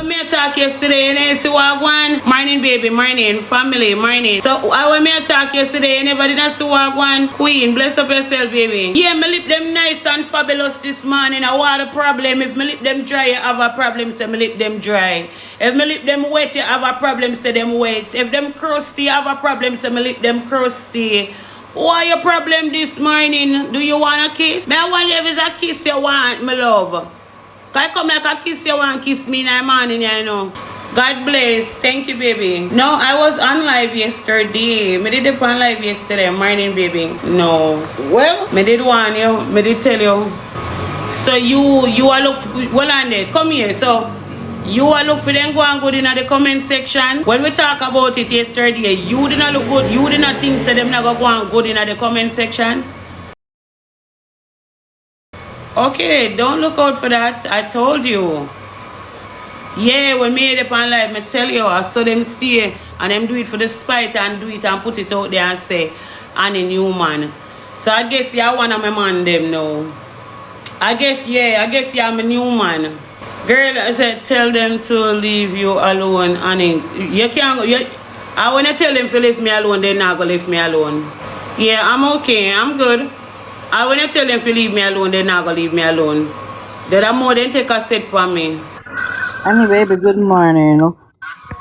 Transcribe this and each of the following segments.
when me talk yesterday, and you see what one? Morning, baby, morning, family, morning. So, I when me talk yesterday, and everybody not see what one? Queen, bless up yourself, baby. Yeah, me lip them nice and fabulous this morning. I want a problem. If me lip them dry, you have a problem, say me lip them dry. If me lip them wet, you have a problem, say them wet. If them crusty, you have a problem, say me lip them crusty. What your problem this morning? Do you want a kiss? I wonder if it's a kiss you want, my love. Can I come like a kiss you want, kiss me in the morning, you know. God bless. Thank you, baby. No, I was on live yesterday. Me did it on live yesterday morning, baby. No. Well, me did warn you. Me did tell you. So you are look well on there. Come here. So you are look for them go and good in the comment section. When we talk about it yesterday, you did not look good. You did not think so them not go and good in the comment section. Okay, don't look out for that. I told you. Yeah, when me made up on live, me tell you, I saw them stay and them do it for the spite and do it and put it out there and say, Annie Newman. So I guess you're one of my man them now. I guess you're my new man. Girl, I said, tell them to leave you alone, Annie. You can't, I want to tell them to leave me alone, they're not going to leave me alone. Yeah, I'm okay, I'm good. I want to tell them to leave me alone, they're not going to leave me alone. They're more than take a set for me. Annie, baby, good morning.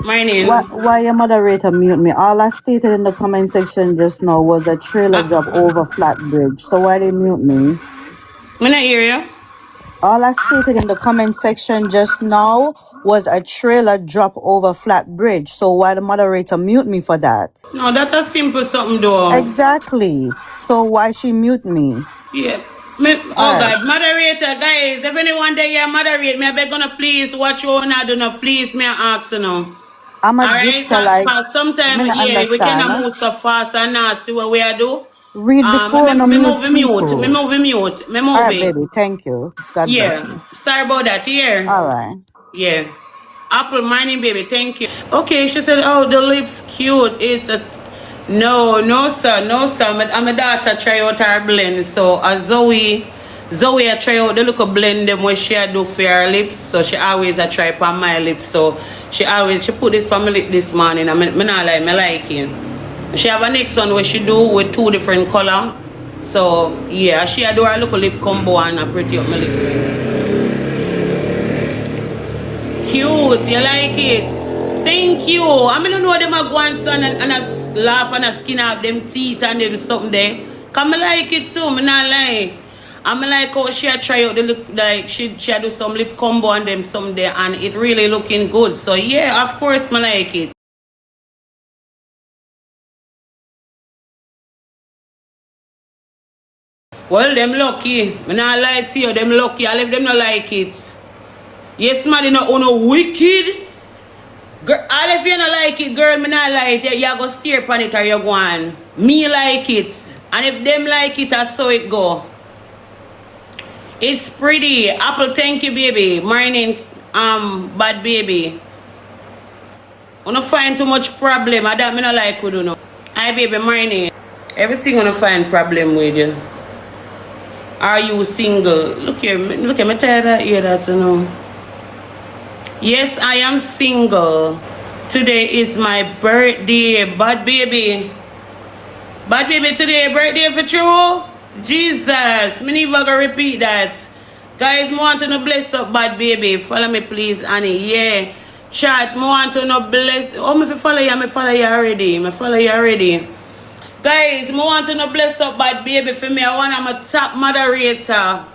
Morning. Why your moderator mute me? All I stated in the comment section just now was a trailer drop over flat bridge. So why they mute me? I not hear you. All I stated in the comment section just now was a trailer drop over flat bridge. So why the moderator mute me for that? No, that's a simple something though. Exactly. So why she mute me? Yeah. God, moderator, guys, if anyone there here moderate me, I beg gonna please watch you and I do not please me ask you know. I'm a gifter, like sometimes we cannot move so fast and not see what we are do. Read before no me mute people. Me move. Alright, baby, thank you. God bless you. Sorry about that, here. Alright. Yeah. Apple morning, baby, thank you. Okay, she said, oh, the lips cute. It's a no, sir. My daughter try out her blend. So Zoey I try out the little blend them what she do for her lips. So she always a try for my lips. So she put this for my lip this morning. I not like it. She have a next one where she do with 2 different color. So yeah, she do her little lip combo and I pretty up my lip. Cute, you like it? Thank you. I don't know them a go and son and a laugh and a skin out them teeth and them something there. Cause I like it too, I not lie. I'm like how she try out the look like she do some lip combo and them something there and it really looking good. So yeah, of course I like it. Well, them lucky. I not lie to you, them lucky. I left them not like it. Yes, man, they not no wicked. Girl, all if you don't like it, girl, me not like it. You go steer upon it or you go on. Me like it. And if them like it, that's how it go. It's pretty. Apple, thank you, baby. Morning, bad baby. I don't find too much problem. I don't me not like you know. Hi, baby, morning. Everything gonna find problem with you. Are you single? Look here, me tired of hear that, you know. Yes, I am single. Today is my birthday. Bad baby. Bad baby, today birthday for true? Jesus. Me never gonna repeat that. Guys, me want to know bless up bad baby. Follow me please, Annie. Yeah. Chat, me want to know bless. Oh, me follow you already. Guys, me want to know bless up bad baby for me. I want I'm a top moderator.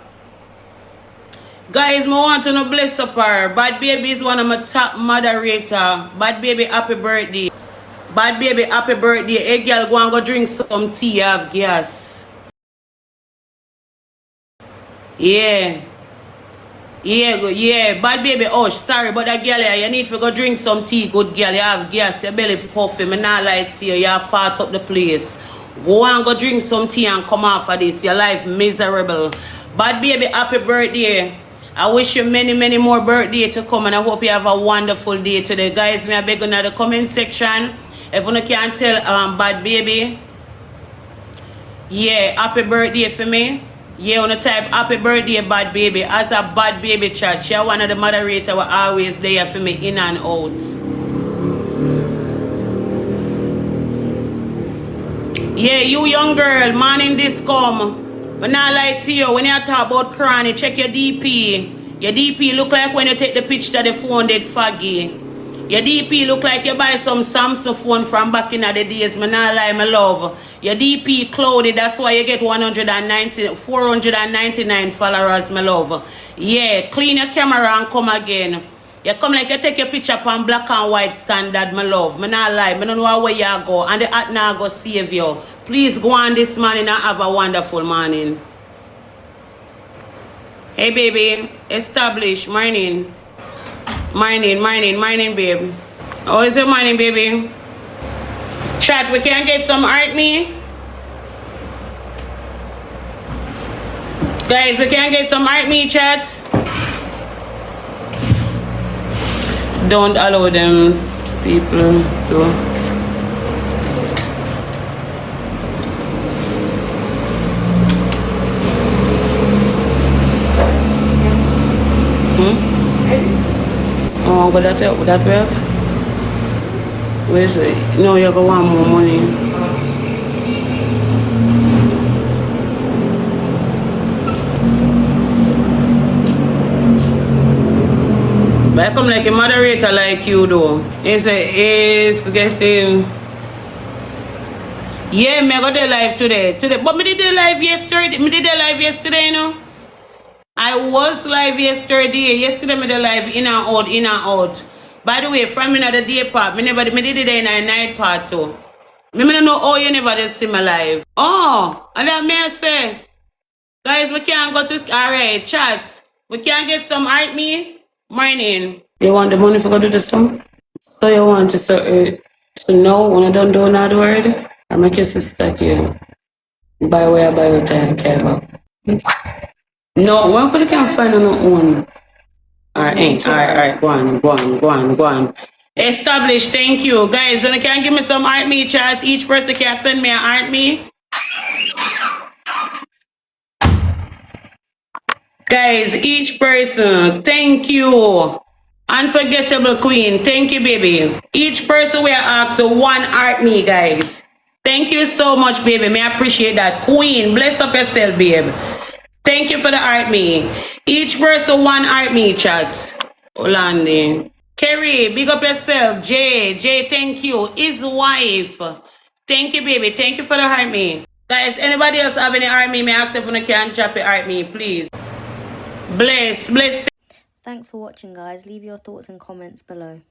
Guys, I want to know bless up her. Bad baby is one of my top moderator. Bad baby, happy birthday. Bad baby, happy birthday. Hey girl, go and go drink some tea, you have gas. Yeah. Bad baby, oh, sorry, but that girl, you need to go drink some tea, good girl. You have gas, your belly puffy. Me not like to you, you have fat up the place. Go and go drink some tea and come off of this. Your life miserable. Bad baby, happy birthday. I wish you many, many more birthdays to come and I hope you have a wonderful day today. Guys, may I beg in the comment section. If you can't tell bad baby, yeah, happy birthday for me. Yeah, on the type happy birthday bad baby. As a bad baby chat, she one of the moderator were always there for me in and out. Yeah, you young girl, morning this come. When I like to you, when you talk about cranny, check your DP. Your DP look like when you take the picture the phone did foggy. Your DP look like you buy some Samsung phone from back in the days. Me not lie, my love. Your DP cloudy, that's why you get 499 followers, my love. Yeah, clean your camera and come again. You come like you take your picture from black and white standard, my love. Me not lie, me don't know where you go. And the app now go save you. Please go on this morning and have a wonderful morning. Hey baby, establish, morning. Morning, babe. How is your morning, baby? Chat, we can get some art me? Guys, we can get some art me, chat? Don't allow them people to... Oh, but that we have? Where's it? No, you got one more money. But I come like a moderator like you though. It's getting... Yeah, me got the live today. But me did the live yesterday, you know? I was live yesterday. Yesterday me the live in and out. By the way, from the day part, me did it in a night part too. Me don't know how you never did see my live. Oh, and that may I say, guys, we can't go to alright, chat. We can't get some art me. Morning. You want the money for go do the song? So you want to know when I don't do that word? I make your sister here. By way of your time, Kevin. No, one could can't find on our own. Alright, go on. Established, thank you. Guys, when you can give me some art me chat, each person can send me an art me. Guys, each person, thank you. Unforgettable queen, thank you, baby. Each person we ask one art me, guys. Thank you so much, baby. May I appreciate that. Queen, bless up yourself, babe. Thank you for the art me. Each person one art me, chat. Olandi. Kerry, big up yourself. Jay, thank you. His wife. Thank you, baby. Thank you for the art me. Guys, anybody else have any art me? May I ask if you can drop the art me, please. Bless. Thanks for watching, guys. Leave your thoughts and comments below.